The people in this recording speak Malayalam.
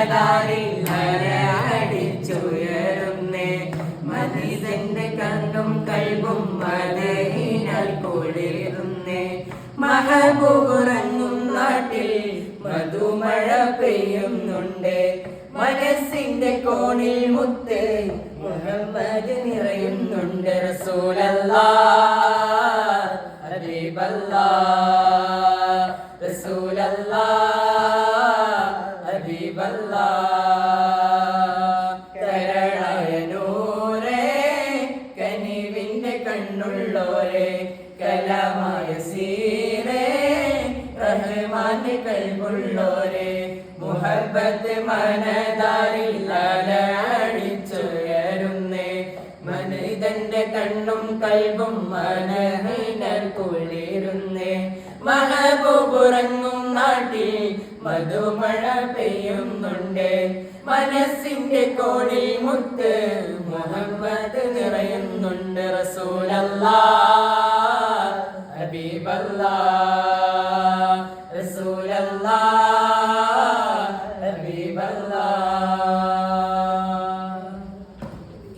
മനതാരിൽ അടിച്ചുയരുന്നേ മനിതന്റെ കണ്ണും കൽബും മദീനയിൽ കുളിരുന്നേ മഹബൂബുറങ്ങും നാട്ടിൽ മധുമഴ പെയ്യുന്നുണ്ട് മനസ്സിന്റെ കോണിൽ മുത്ത് മുഹമ്മദ് നിറയുന്നുണ്ട് റസൂലല്ലാഹ് ഹബീബല്ലാഹ് റസൂലല്ലാഹ് ഹബീബല്ലാഹ് കരളായ നൂറേ കനിവിന്റെ കണ്ണുള്ളോരേ കലാമായ സീരേ റഹ്മാന്റെ കൽബുള്ളോരേ മുഹബ്ബത്ത് മനതാരിൽ അടിച്ചുയരുന്നേ മനിതന്റെ കണ്ണും കൽബും മനഹിനൽ കുളിരുന്നേ മഹബൂബുറങ്ങും നാട്ടിൽ മധുമഴ പെയ്യുന്നുണ്ട് മനസ്സിന്റെ കോണിൽ മുത്ത് മുഹമ്മദ് നിറയുന്നുണ്ട് റസൂലല്ലാഹ് ഹബീബല്ലാഹ്